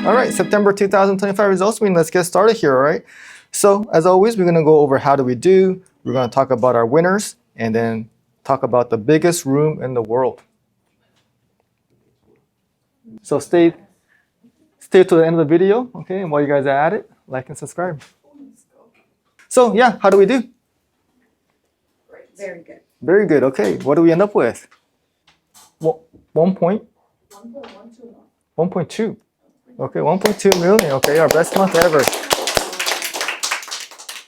All right, September 2025 results meeting. Let's get started here, all right? So as always, we're gonna go over how do we do. We're gonna talk about our winners and then talk about the biggest room in the world. So stay to the end of the video, okay? And while you guys are at it, like and subscribe. So yeah, how do we do? Very good. Very good, okay. What do we end up with? Well, 1.2. Okay, 1.2 million. Okay, our best month ever.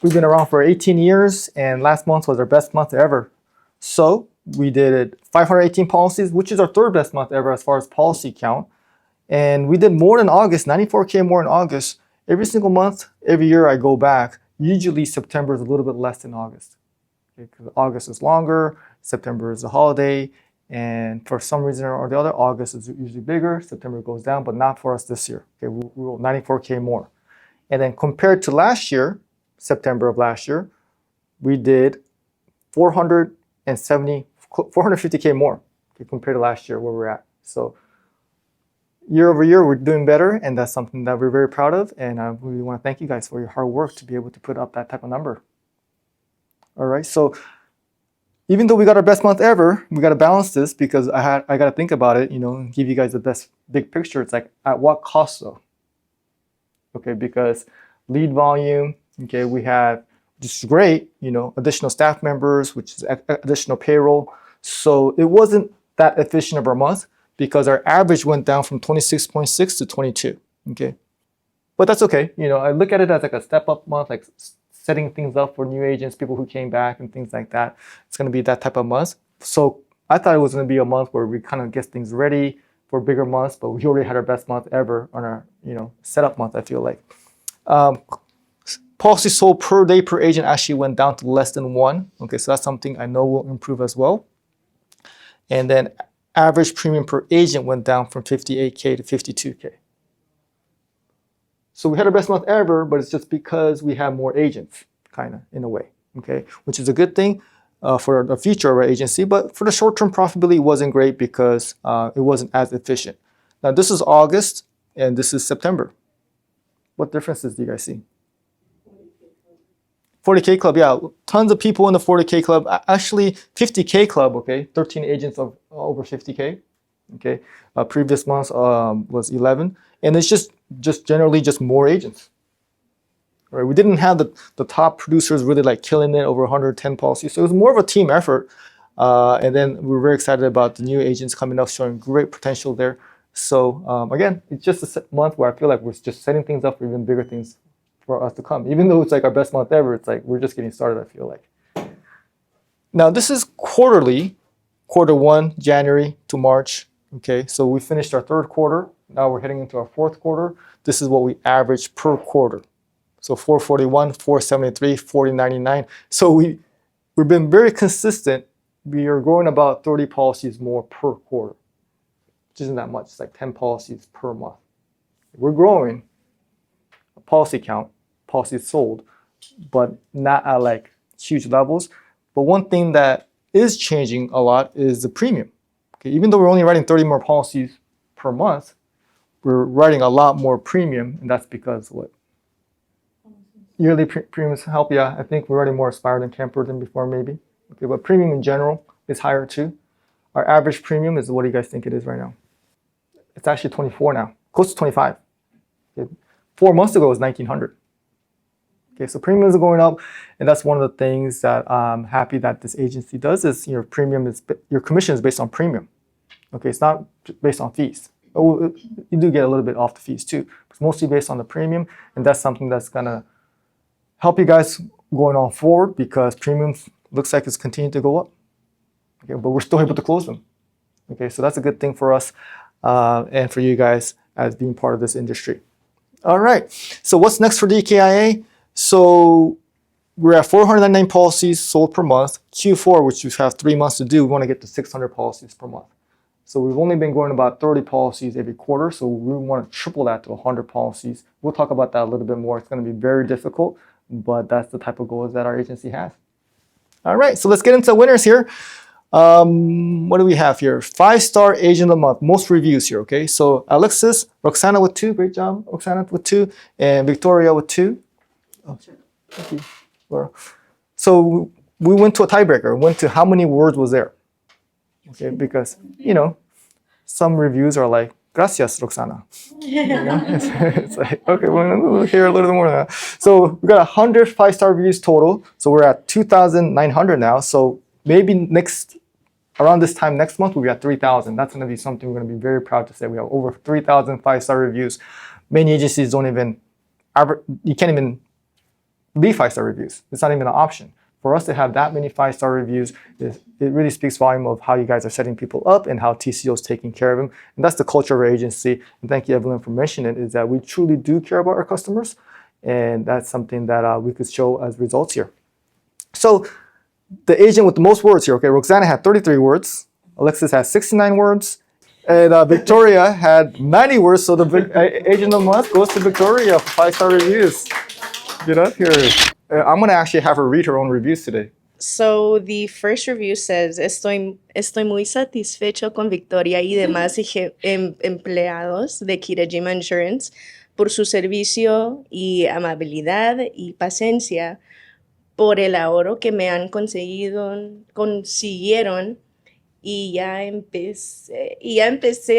We've been around for 18 years, and last month was our best month ever. So we did 518 policies, which is our third best month ever as far as policy count. And we did more than August, 94K more in August. Every single month, every year I go back. Usually September is a little bit less than August. Because August is longer, September is a holiday, and for some reason or the other, August is usually bigger, September goes down, but not for us this year. Okay, we rolled 94K more. And then compared to last year, September of last year, we did 450K more, okay, compared to last year where we're at. So year over year, we're doing better, and that's something that we're very proud of. And we want to thank you guys for your hard work to be able to put up that type of number. All right, so even though we got our best month ever, we got to balance this because I got to think about it, and give you guys the best big picture. It's like, at what cost though? Okay, because lead volume, okay, we have, which is great, additional staff members, which is additional payroll. So it wasn't that efficient of our month because our average went down from 26.6 to 22, okay? But that's okay, I look at it as like a step up month, like setting things up for new agents, people who came back and things like that. It's gonna be that type of month. So I thought it was gonna be a month where we kind of get things ready for bigger months, but we already had our best month ever on our, setup month, I feel like. Policy sold per day per agent actually went down to less than 1. Okay, so that's something I know will improve as well. And then average premium per agent went down from 58K to 52K. So we had our best month ever, but it's just because we have more agents, kind of, in a way, okay? Which is a good thing for the future of our agency, but for the short-term profitability, it wasn't great because it wasn't as efficient. Now, this is August, and this is September. What differences do you guys see? 40K club, yeah, tons of people in the 40K club. Actually, 50K club, okay, 13 agents of over 50K, okay. Previous month was 11, and it's just generally just more agents. Right? We didn't have the top producers really like killing it over 110 policies, so it was more of a team effort. And then we were very excited about the new agents coming up, showing great potential there. So again, it's just a month where I feel like we're just setting things up for even bigger things for us to come. Even though it's like our best month ever, it's like we're just getting started, I feel like. Now this is quarterly, quarter 1, January to March. Okay, so we finished our third quarter. Now we're heading into our fourth quarter. This is what we average per quarter. So 441, 473, 4099. So we've been very consistent. We are growing about 30 policies more per quarter, which isn't that much. It's like 10 policies per month. We're growing a policy count, policies sold, but not at like huge levels. But one thing that is changing a lot is the premium. Okay, even though we're only writing 30 more policies per month, we're writing a lot more premium, and that's because what? Yearly premiums help, yeah. I think we're writing more Aspire than Camper than before, maybe. Okay, but premium in general is higher too. Our average premium is, what do you guys think it is right now? It's actually 24 now, close to 25. Okay. 4 months ago it was 1900. Okay, so premiums are going up, and that's one of the things that I'm happy that this agency does is your commission is based on premium. Okay, it's not based on fees. You do get a little bit off the fees too. It's mostly based on the premium, and that's something that's gonna help you guys going on forward because premiums looks like it's continuing to go up. Okay, but we're still able to close them. Okay, so that's a good thing for us and for you guys as being part of this industry. All right, so what's next for DKIA? So we're at 499 policies sold per month. Q4, which we have 3 months to do, we want to get to 600 policies per month. So we've only been going about 30 policies every quarter, so we want to triple that to 100 policies. We'll talk about that a little bit more. It's going to be very difficult, but that's the type of goals that our agency has. All right, so let's get into winners here. What do we have here? 5-star agent of the month, most reviews here, okay? So Alexis, Roxana with 2, great job, Roxana with 2, and Victoria with 2. Oh, thank you, Laura. So we went to a tiebreaker, went to how many words was there? Okay, because, some reviews are like, gracias, Roxana. It's like, okay, we'll hear a little more than that. So we got 100 5-star reviews total. So we're at 2,900 now. So maybe around this time next month, we'll be at 3,000. That's going to be something we're going to be very proud to say. We have over 3,000 5-star reviews. Many agencies you can't even leave 5-star reviews. It's not even an option. For us to have that many 5-star reviews, it really speaks volume of how you guys are setting people up and how TCO is taking care of them. And that's the culture of our agency. And thank you, Evelyn, for mentioning it, is that we truly do care about our customers. And that's something that we could show as results here. So the agent with the most words here, okay, Roxana had 33 words. Alexis had 69 words. And Victoria had 90 words. So the agent of the month goes to Victoria for 5-star reviews. Get up here. I'm going to actually have her read her own reviews today. So the first review says, estoy muy satisfecho con Victoria y demás empleados de Kitajima Insurance por su servicio y amabilidad y paciencia, por el ahorro que me han consiguieron y ya empecé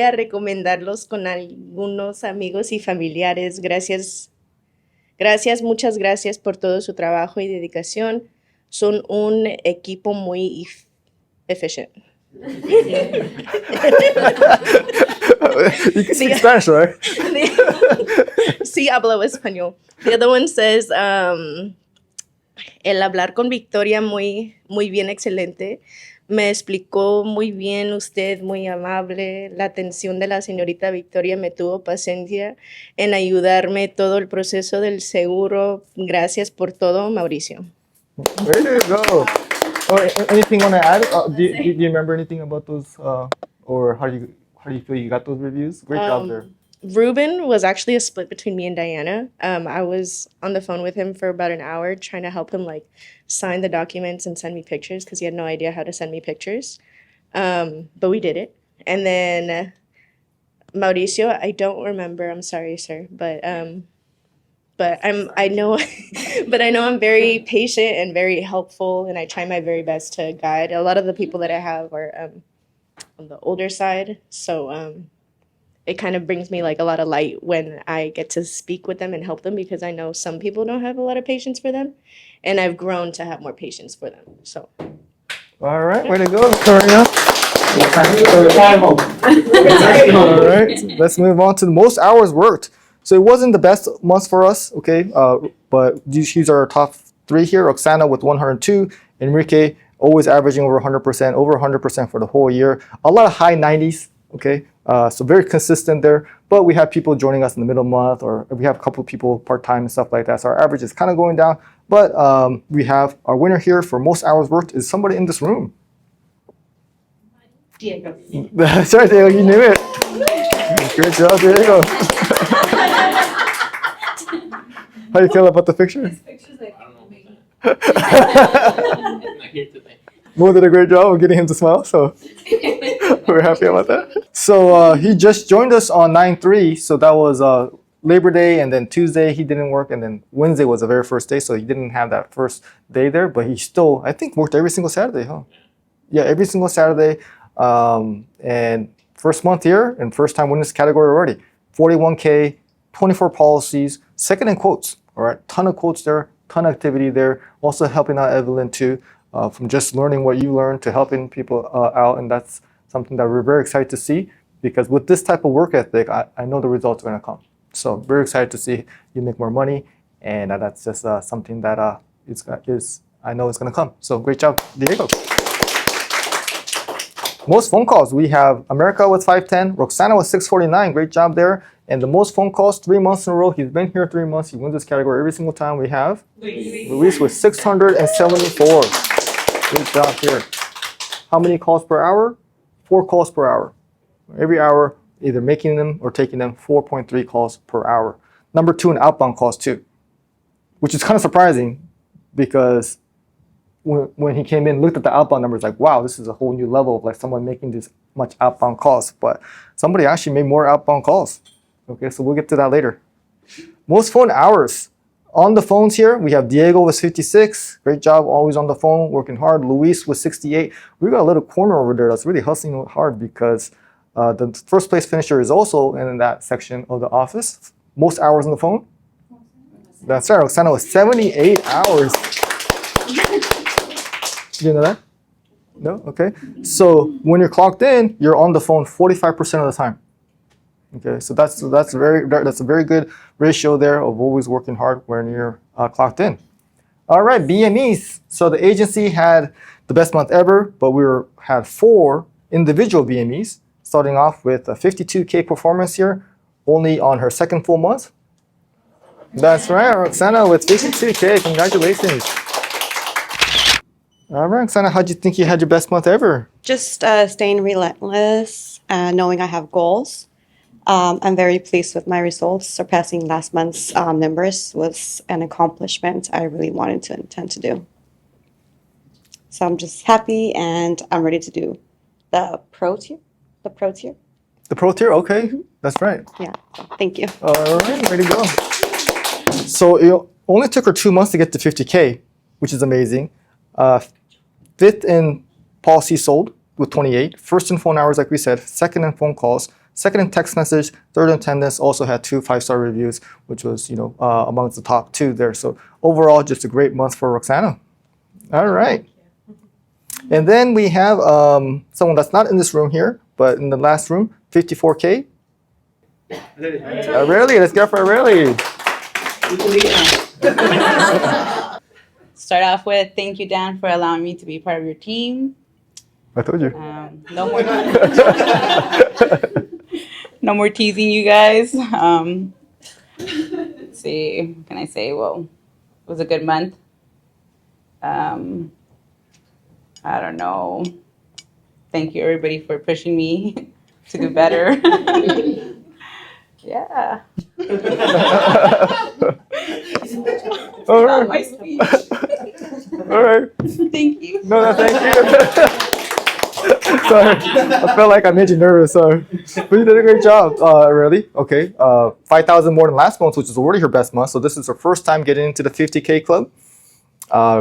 a recomendarlos con algunos amigos y familiares. Muchas gracias por todo su trabajo y dedicación. Son un equipo muy efficient. You can speak Spanish, right? Sí, hablo español. The other one says, el hablar con Victoria muy bien, excelente. Me explicó muy bien usted, muy amable. La atención de la señorita Victoria me tuvo paciencia en ayudarme todo el proceso del seguro. Gracias por todo, Mauricio. Where did it go? Or anything you want to add? Do you remember anything about those? Or how do you feel you got those reviews? Great job there. Ruben was actually a split between me and Diana. I was on the phone with him for about an hour trying to help him sign the documents and send me pictures because he had no idea how to send me pictures. But we did it. And then Mauricio, I don't remember. I'm sorry, sir, but I know I'm very patient and very helpful, and I try my very best to guide. A lot of the people that I have are on the older side, so it kind of brings me a lot of light when I get to speak with them and help them, because I know some people don't have a lot of patience for them, and I've grown to have more patience for them. So, all right, way to go, Victoria. All right, let's move on to the most hours worked. So it wasn't the best month for us, okay? But these are our top 3 here. Roxana with 102, Enrique always averaging over 100% for the whole year. A lot of high 90s, okay? So very consistent there. But we have people joining us in the middle month, or we have a couple of people part-time and stuff like that. So our average is kind of going down. But we have our winner here for most hours worked is somebody in this room. Diego. That's right, Diego, you knew it. Great job, Diego. How do you feel about the picture? This picture's I don't know. Mo did a great job of getting him to smile, so we're happy about that. So he just joined us on 9/3, so that was Labor Day, and then Tuesday he didn't work, and then Wednesday was the very first day, so he didn't have that first day there, but he still, I think, worked every single Saturday, huh? Yeah, every single Saturday, and first month here, and first time winning this category already. 41K, 24 policies, second in quotes, all right? Ton of quotes there, ton of activity there. Also helping out Evelyn too, from just learning what you learned to helping people out. And that's something that we're very excited to see, because with this type of work ethic, I know the results are gonna come. So very excited to see you make more money. And that's just something that I know is gonna come. So great job, Diego. Most phone calls, we have America with 510, Roxana with 649, great job there. And the most phone calls, 3 months in a row. He's been here 3 months. He wins this category every single time. We have Luis with 674. Great job here. How many calls per hour? 4 calls per hour. Every hour, either making them or taking them, 4.3 calls per hour. Number 2 in outbound calls too, which is kind of surprising, because when he came in, looked at the outbound numbers, like, wow, this is a whole new level of like someone making this much outbound calls. But somebody actually made more outbound calls. Okay, so we'll get to that later. Most phone hours. On the phones here, we have Diego with 56. Great job, always on the phone, working hard. Luis with 68. We got a little corner over there that's really hustling hard because the first place finisher is also in that section of the office. Most hours on the phone. That's right, Roxana was 78 hours. You know that? No? Okay. So when you're clocked in, you're on the phone 45% of the time. Okay, so that's a very good ratio there of always working hard when you're clocked in. All right, BMEs. So the agency had the best month ever, but had 4 individual BMEs, starting off with a 52K performance here, only on her second full month. That's right, Roxana with 52K. Congratulations. All right, Roxana, how'd you think you had your best month ever? Just staying relentless, knowing I have goals. I'm very pleased with my results. Surpassing last month's numbers was an accomplishment I really wanted to intend to do. So I'm just happy and I'm ready to do the pro tier. The pro tier. The pro tier, okay, That's right. Yeah. So thank you. All right, way to go. So it only took her 2 months to get to 50K, which is amazing. 5th in policy sold with 28. 1st in phone hours, like we said. 2nd in phone calls. 2nd in text message. 3rd in attendance. Also had 2 5-star reviews, which was amongst the top 2 there. So overall, just a great month for Roxana. All right. And then we have someone that's not in this room here, but in the last room, 54K. Really? Let's go for Aurelie. Start off with thank you, Dan, for allowing me to be part of your team. I told you. No more, no more teasing you guys. Let's see, what can I say? Well, it was a good month. I don't know. Thank you, everybody, for pushing me to do better. Yeah. All Not right. my speech. All right. Thank you. No, thank you. Sorry, I felt like I made you nervous. Sorry, but you did a great job, really. Okay, 5,000 more than last month, which is already her best month. So this is her first time getting into the 50K club.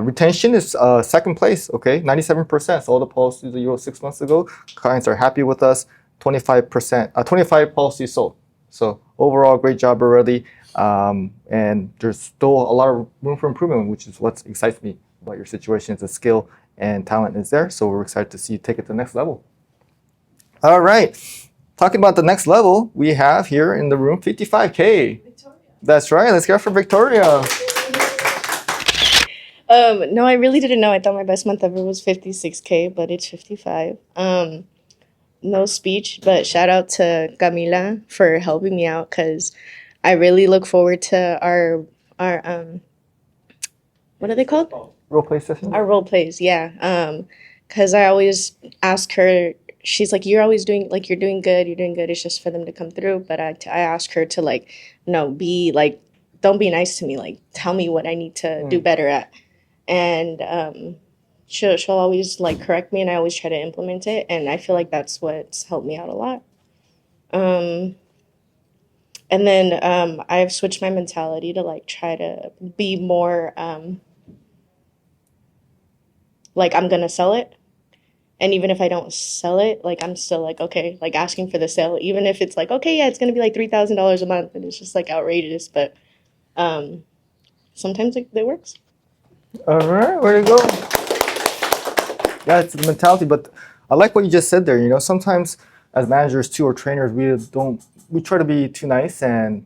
Retention is 2nd place. Okay, 97%. So all the policies that you wrote 6 months ago, clients are happy with us. 25%, 25 policies sold. So overall, great job already. And there's still a lot of room for improvement, which is what excites me about your situation. The skill and talent is there. So we're excited to see you take it to the next level. All right. Talking about the next level, we have here in the room 55K. Victoria. That's right. Let's go for Victoria. No, I really didn't know. I thought my best month ever was 56K, but it's 55. No speech, but shout out to Camila for helping me out because I really look forward to our what are they called? Role play session. Our role plays, yeah. Because I always ask her. She's like, you're always doing like you're doing good. It's just for them to come through. But I ask her to like, no, be like, don't be nice to me. Like, tell me what I need to do better at. And she'll always like correct me, and I always try to implement it. And I feel like that's what's helped me out a lot. And then I've switched my mentality to like try to be more like I'm gonna sell it. And even if I don't sell it, like I'm still like, okay, like asking for the sale, even if it's like, okay, yeah, it's gonna be like $3,000 a month, and it's just like outrageous, but sometimes it works. All right, where to go? Yeah, it's the mentality, but I like what you just said there. Sometimes as managers too or trainers, we try to be too nice and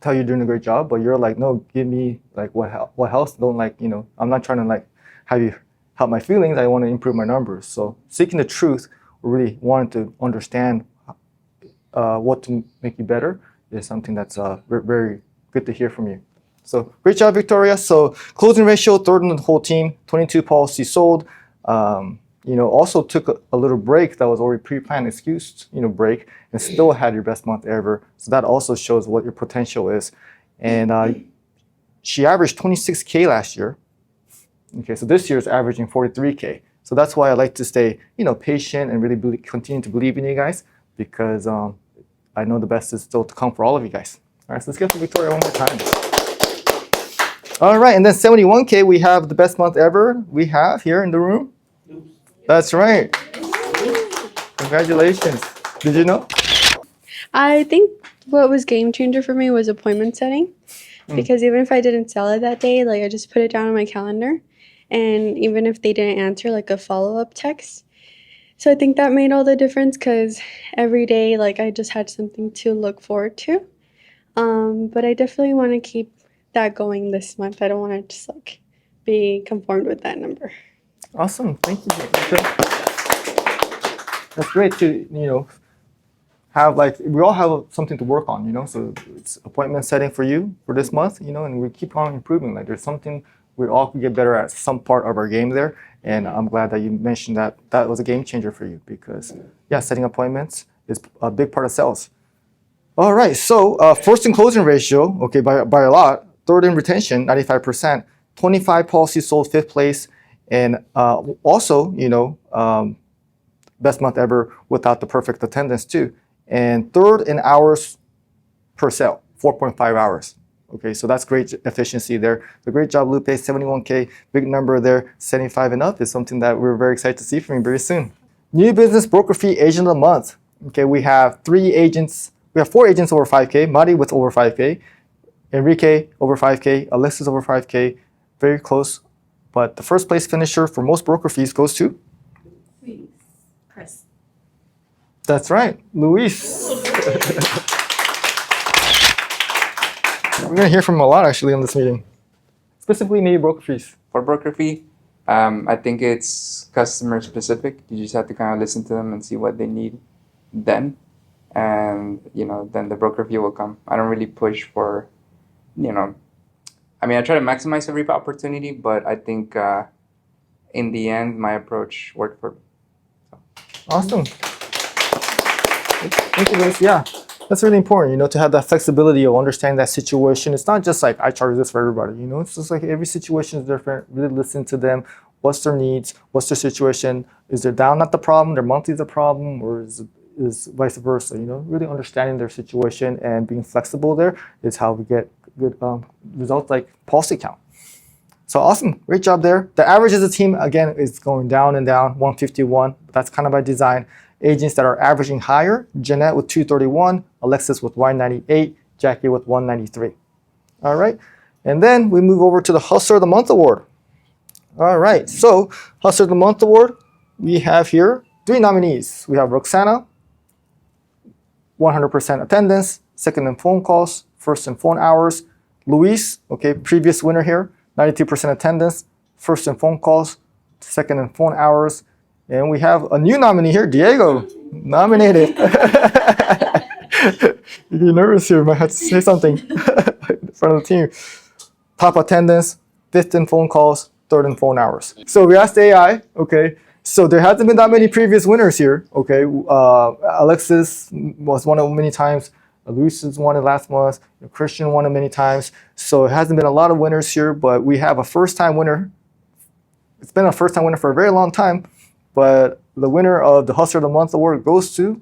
tell you're doing a great job, but you're like, no, give me like what helps. Don't like, I'm not trying to like have you help my feelings. I want to improve my numbers. So seeking the truth, really wanting to understand what to make you better is something that's very good to hear from you. So great job, Victoria. So closing ratio, 3rd in the whole team, 22 policies sold. Also took a little break that was already pre-planned, excused, break, and still had your best month ever. So that also shows what your potential is. And she averaged 26K last year. Okay, so this year is averaging 43K. So that's why I like to stay, patient and really continue to believe in you guys, because I know the best is still to come for all of you guys. All right, so let's get for Victoria one more time. All right, and then 71K, we have the best month ever we have here in the room. That's right. Congratulations. Did you know? I think what was game changer for me was appointment setting, because even if I didn't sell it that day, like I just put it down on my calendar, and even if they didn't answer, like a follow-up text. So I think that made all the difference, because every day, like I just had something to look forward to. But I definitely want to keep that going this month. I don't want to just like be conformed with that number. Awesome. Thank you. That's great to, have we all have something to work on, so it's appointment setting for you for this month, and we keep on improving. Like there's something we all can get better at some part of our game there. And I'm glad that you mentioned that was a game changer for you, because setting appointments is a big part of sales. All right, so first in closing ratio, okay, by a lot. Third in retention, 95%. 25 policies sold, 5th place. And also, best month ever without the perfect attendance too. And third in hours per sale, 4.5 hours. Okay, so that's great efficiency there. So great job, Lupe. 71K, big number there. 75 and up is something that we're very excited to see from you very soon. New business broker fee agent of the month. Okay, we have 4 agents over 5K. Mari with over 5K. Enrique over 5K. Alexis over 5K. Very close. But the first place finisher for most broker fees goes to? Chris. That's right, Luis. We're going to hear from him a lot actually on this meeting. Specifically maybe broker fees. For broker fee, I think it's customer specific. You just have to kind of listen to them and see what they need then. And, then the broker fee will come. I don't really push for, I try to maximize every opportunity, but I think in the end, my approach worked for me. So. Awesome. Thank you, Luis. Yeah. That's really important, to have that flexibility of understanding that situation. It's not just like I charge this for everybody, it's just like every situation is different. Really listen to them. What's their needs? What's their situation? Is their down not the problem? Their monthly the problem? Or is vice versa? Really understanding their situation and being flexible there is how we get good results like policy count. So awesome. Great job there. The average as a team, again, is going down and down, 151. That's kind of by design. Agents that are averaging higher, Jeanette with 231, Alexis with 198, Jackie with 193. All right, and then we move over to the Hustler of the Month Award. All right, so Hustler of the Month Award, we have here 3 nominees. We have Roxana, 100% attendance, second in phone calls, first in phone hours. Luis, okay, previous winner here, 92% attendance, first in phone calls, second in phone hours. And we have a new nominee here, Diego, nominated. You're nervous here, might have to say something in front of the team. Top attendance, 5th in phone calls, 3rd in phone hours. So we asked AI, okay, so there hasn't been that many previous winners here, okay. Alexis was won it many times. Luis has won it last month. Christian won it many times. So it hasn't been a lot of winners here, but we have a first-time winner. It's been a first-time winner for a very long time. But the winner of the Hustler of the Month Award goes to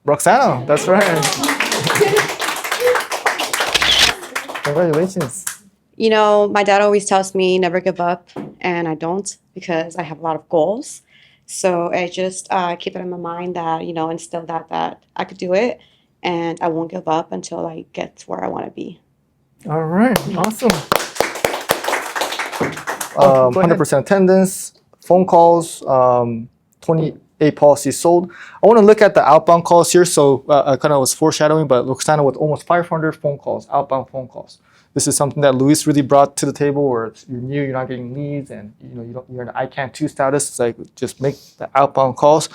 Roxana. That's right. Congratulations. My dad always tells me never give up, and I don't, because I have a lot of goals. So I just keep it in my mind that, instill that I could do it, and I won't give up until I get to where I want to be. All right. Awesome. 100% attendance. Phone calls, 28 policies sold. I want to look at the outbound calls here. So I kind of was foreshadowing, but Roxana with almost 500 phone calls, outbound phone calls. This is something that Luis really brought to the table, where you're new, you're not getting leads, and you're in I can't 2 status. It's like just make the outbound calls.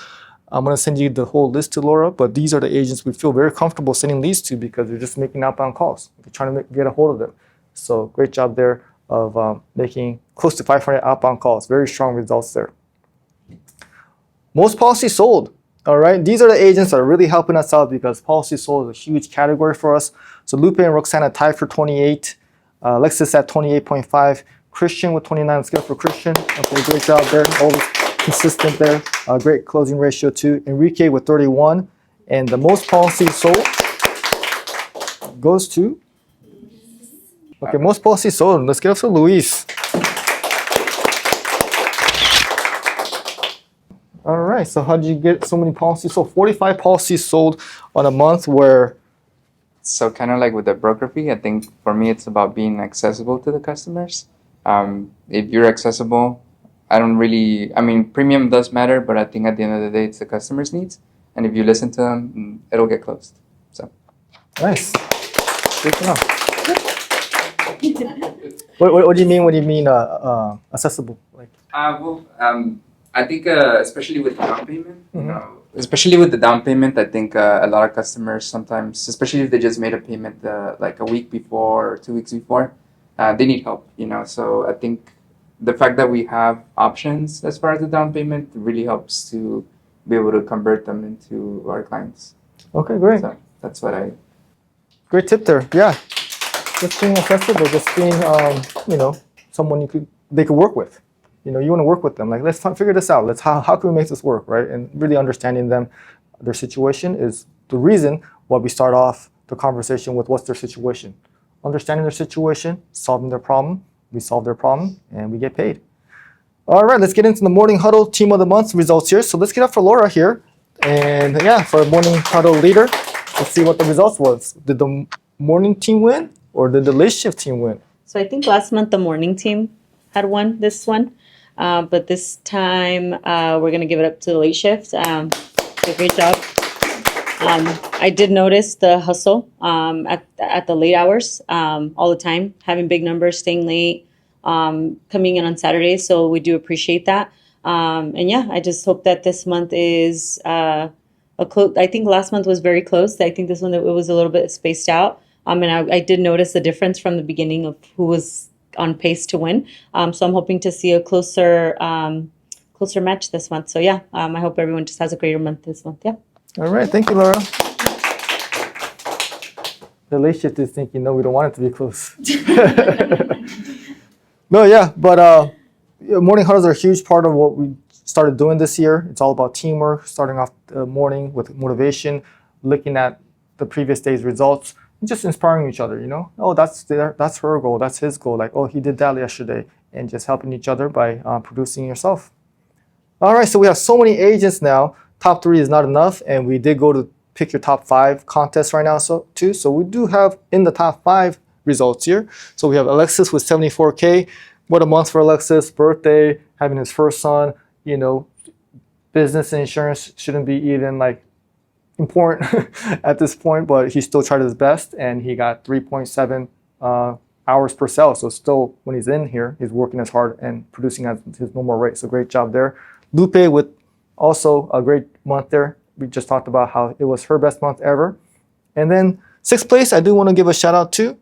I'm going to send you the whole list to Laura, but these are the agents we feel very comfortable sending leads to, because they're just making outbound calls. They're trying to get a hold of them. So great job there of making close to 500 outbound calls. Very strong results there. Most policies sold. All right, these are the agents that are really helping us out, because policies sold is a huge category for us. So Lupe and Roxana tied for 28. Alexis at 28.5. Christian with 29. Let's give it for Christian. Okay, great job there. Always consistent there. Great closing ratio too. Enrique with 31. And the most policies sold goes to... Okay, most policies sold. Let's give it for Luis. All right, so how did you get so many policies? So 45 policies sold on a month where... So kind of like with the broker fee, I think for me it's about being accessible to the customers. If you're accessible, I mean, premium does matter, but I think at the end of the day, it's the customer's needs. And if you listen to them, it'll get closed. So Nice. Good to know. What do you mean when you mean accessible? Like, I think especially with the down payment, especially with the down payment, I think a lot of customers sometimes, especially if they just made a payment like a week before or 2 weeks before, they need help, So I think the fact that we have options as far as the down payment really helps to be able to convert them into our clients. okay, great. So that's what I... Great tip there. Yeah. Just being accessible, just being, someone they could work with. You want to work with them. Like, let's figure this out. How can we make this work, right? And really understanding them, their situation is the reason why we start off the conversation with what's their situation. Understanding their situation, solving their problem, we solve their problem, and we get paid. All right, let's get into the Morning Huddle Team of the Month results here. So let's get up for Laura here. And yeah, for Morning Huddle leader, let's see what the results was. Did the morning team win or did the late shift team win? So I think last month the morning team had won this one. But this time we're going to give it up to the late shift. Great job. I did notice the hustle at the late hours all the time, having big numbers, staying late, coming in on Saturdays. So we do appreciate that. And yeah, I just hope that this month is a close. I think last month was very close. I think this one it was a little bit spaced out. And I did notice the difference from the beginning of who was on pace to win. So I'm hoping to see a closer match this month. So yeah, I hope everyone just has a greater month this month. Yeah. All right, thank you, Laura. The late shift is thinking, no, we don't want it to be close. No, yeah, but morning huddles are a huge part of what we started doing this year. It's all about teamwork, starting off the morning with motivation, looking at the previous day's results, and just inspiring each other, Oh, that's her goal, that's his goal. Like, oh, he did that yesterday, and just helping each other by producing yourself. All right, so we have so many agents now. Top 3 is not enough, and we did go to pick your top 5 contest right now too. So we do have in the top 5 results here. So we have Alexis with 74K. What a month for Alexis. Birthday, having his first son, business and insurance shouldn't be even like important at this point, but he still tried his best and he got 3.7 hours per sale. So still, when he's in here, he's working as hard and producing at his normal rate. So great job there. Lupe with also a great month there. We just talked about how it was her best month ever. And then 6th place, I do want to give a shout out to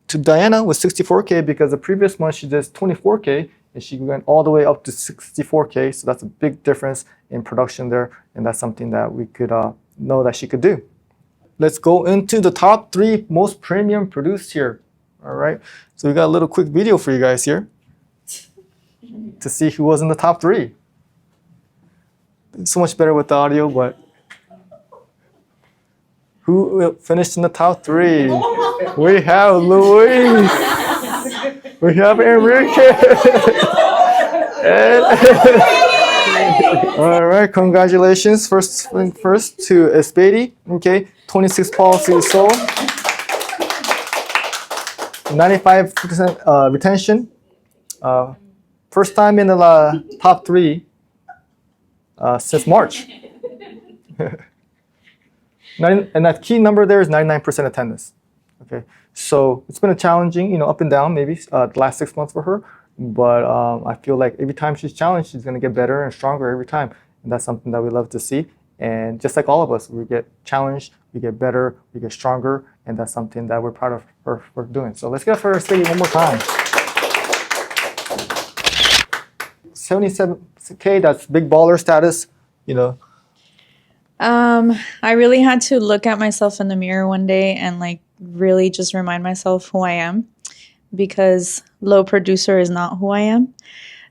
Diana with 64K, because the previous month she did 24K and she went all the way up to 64K. So that's a big difference in production there. And that's something that we could know that she could do. Let's go into the top 3 most premium produced here. All right. So we got a little quick video for you guys here to see who was in the top 3. So much better with the audio, but who finished in the top 3? We have Luis. We have Enrique. All right, congratulations. First to Espedi. Okay, 26 policies sold. 95% retention. First time in the top 3 since March. And that key number there is 99% attendance. Okay, so it's been a challenging, up and down maybe the last 6 months for her. But I feel like every time she's challenged, she's going to get better and stronger every time. And that's something that we love to see. And just like all of us, we get challenged, we get better, we get stronger. And that's something that we're proud of her for doing. So let's get her Espedi one more time. 77K, that's big baller status, I really had to look at myself in the mirror one day and really just remind myself who I am. because low producer is not who I am.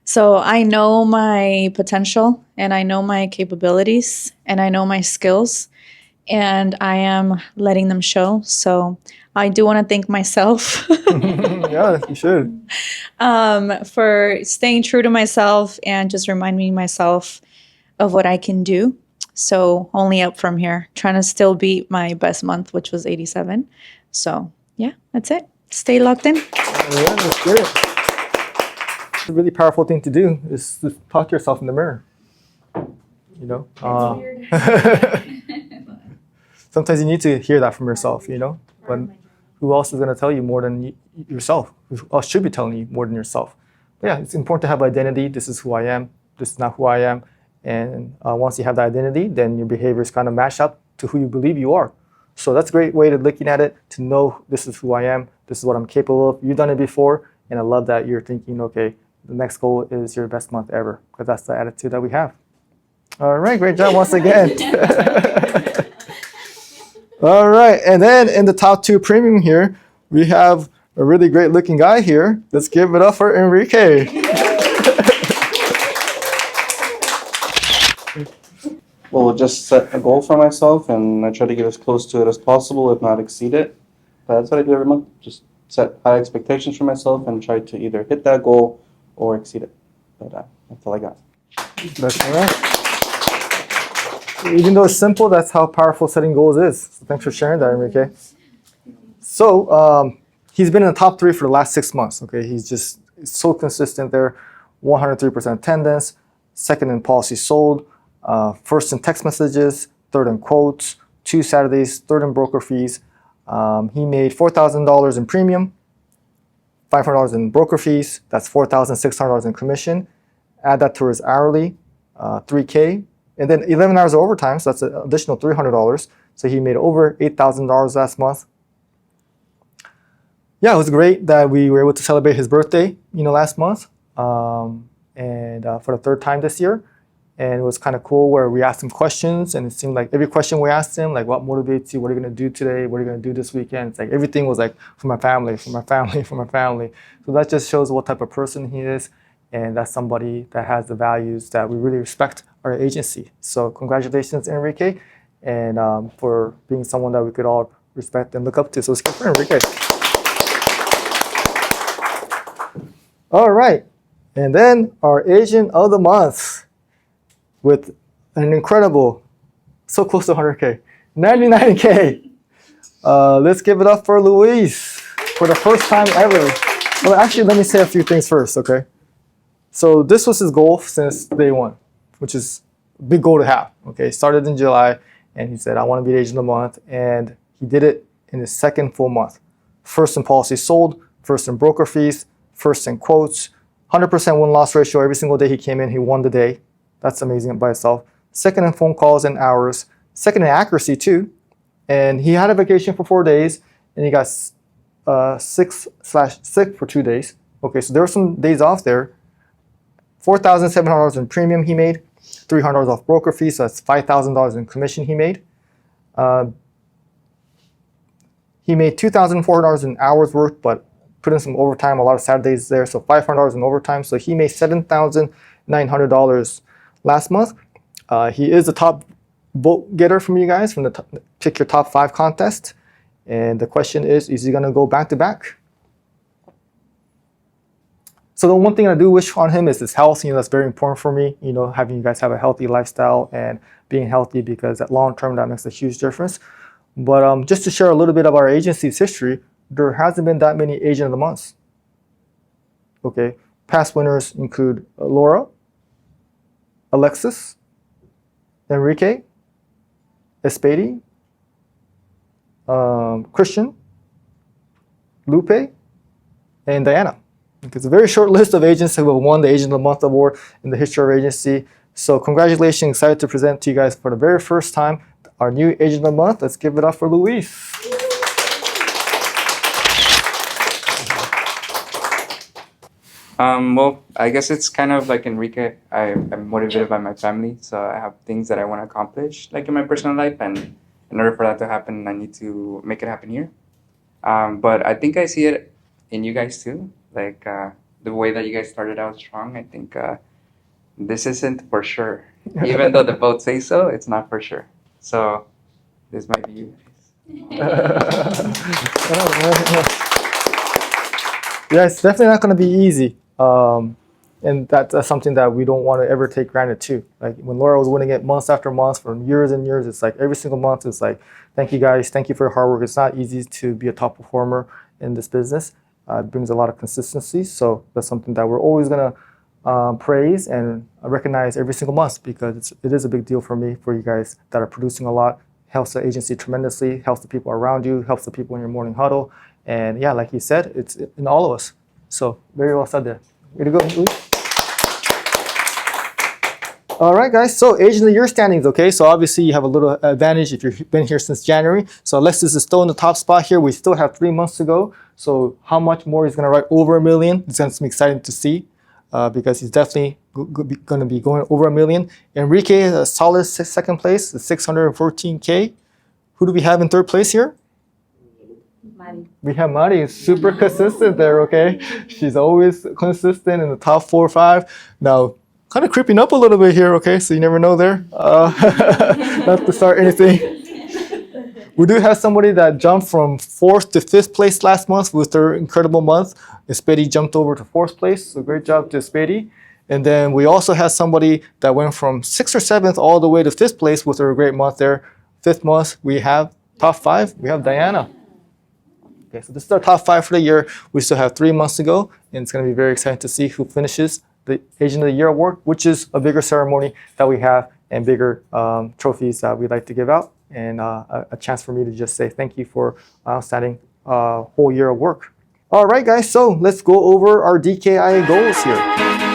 So I know my potential and I know my capabilities and I know my skills and I am letting them show. So I do want to thank myself Yeah, you should. for staying true to myself and just reminding myself of what I can do. So only up from here, trying to still beat my best month, which was 87. So yeah, that's it. Stay locked in. Yeah, that's good. It's a really powerful thing to do is to talk to yourself in the mirror. You know, sometimes you need to hear that from yourself. You know, but who else is going to tell you more than yourself? Who else should be telling you more than yourself? But yeah, it's important to have identity. This is who I am. This is not who I am. And once you have that identity, then your behaviors kind of match up to who you believe you are. So that's a great way of looking at it, to know this is who I am, this is what I'm capable of. You've done it before, and I love that you're thinking, okay, the next goal is your best month ever, because that's the attitude that we have. All right, great job once again. All right, and then in the top 2 premium here, we have a really great looking guy here. Let's give it up for Enrique. Well, just set a goal for myself and I try to get as close to it as possible, if not exceed it. But that's what I do every month. Just set high expectations for myself and try to either hit that goal or exceed it. But that's all I got. That's all right. Even though it's simple, that's how powerful setting goals is. So thanks for sharing that, Enrique. So he's been in the top 3 for the last 6 months. Okay, he's just so consistent there. 103% attendance, second in policy sold, first in text messages, third in quotes, 2 Saturdays, third in broker fees. He made $4,000 in premium, $500 in broker fees. That's $4,600 in commission. Add that to his hourly, $3K. And then 11 hours of overtime, so that's an additional $300. So he made over $8,000 last month. Yeah, it was great that we were able to celebrate his birthday, last month, and for the 3rd time this year. And it was kind of cool where we asked him questions, and it seemed like every question we asked him, like, what motivates you? What are you going to do today? What are you going to do this weekend? It's like everything was like, for my family, for my family, for my family. So that just shows what type of person he is. And that's somebody that has the values that we really respect our agency. So congratulations, Enrique, and for being someone that we could all respect and look up to. So let's give for Enrique. All right. And then our agent of the month with an incredible, so close to 100K, 99K. Let's give it up for Luis for the first time ever. Well, actually, let me say a few things first, okay? So this was his goal since day one, which is a big goal to have, okay? Started in July, and he said, I want to be the agent of the month, and he did it in his 2nd full month. First in policy sold, first in broker fees, first in quotes, 100% win-loss ratio. Every single day he came in, he won the day. That's amazing by itself. Second in phone calls and hours. Second in accuracy too. And he had a vacation for 4 days, and he got sick for 2 days. Okay, so there were some days off there. $4,700 in premium he made. $300 off broker fees, so that's $5,000 in commission he made. He made $2,400 in hours worked, but put in some overtime, a lot of Saturdays there, so $500 in overtime. So he made $7,900 last month. He is the top vote getter from you guys from the Pick Your Top 5 contest. And the question is he going to go back to back? So the one thing I do wish on him is his health. That's very important for me, having you guys have a healthy lifestyle and being healthy, because at long term, that makes a huge difference. But just to share a little bit of our agency's history, there hasn't been that many agent of the months. Okay, past winners include Laura, Alexis, Enrique, Espady, Christian, Lupe, and Diana. It's a very short list of agents who have won the Agent of the Month award in the history of our agency. So congratulations, excited to present to you guys for the very first time our new Agent of the Month. Let's give it up for Luis. Well, I guess it's kind of like Enrique. I'm motivated by my family, so I have things that I want to accomplish, like in my personal life, and in order for that to happen, I need to make it happen here. But I think I see it in you guys too. Like the way that you guys started out strong, I think this isn't for sure. Even though the votes say so, it's not for sure. So this might be you guys. Yeah, it's definitely not going to be easy. And that's something that we don't want to ever take granted too. Like when Laura was winning it months after months for years and years, it's like every single month it's like, thank you guys, thank you for your hard work. It's not easy to be a top performer in this business. It brings a lot of consistency. So that's something that we're always going to praise and recognize every single month, because it is a big deal for me, for you guys that are producing a lot. Helps the agency tremendously, helps the people around you, helps the people in your morning huddle. And yeah, like you said, it's in all of us. So very well said there. Way to go, Luis. All right, guys. So Agent of the Year standings, okay? So obviously you have a little advantage if you've been here since January. So Alexis is still in the top spot here. We still have 3 months to go. So how much more he's going to write over $1 million? It's going to be exciting to see because he's definitely going to be going over $1 million. Enrique is a solid second place, 614K. Who do we have in third place here? Mari. We have Mari, super consistent there, okay? She's always consistent in the top 4 or 5. Now, kind of creeping up a little bit here, okay? So you never know there. Not to start anything. We do have somebody that jumped from 4th to 5th place last month with their incredible month. Spady jumped over to 4th place, so great job to Spady. And then we also had somebody that went from 6th or 7th all the way to 5th place with her great month there. 5th month, we have top 5, we have Diana. Okay, so this is our top 5 for the year. We still have 3 months to go, and it's going to be very exciting to see who finishes the Agent of the Year award, which is a bigger ceremony that we have and bigger trophies that we'd like to give out, and a chance for me to just say thank you for outstanding whole year of work. All right, guys, so let's go over our DKIA goals here.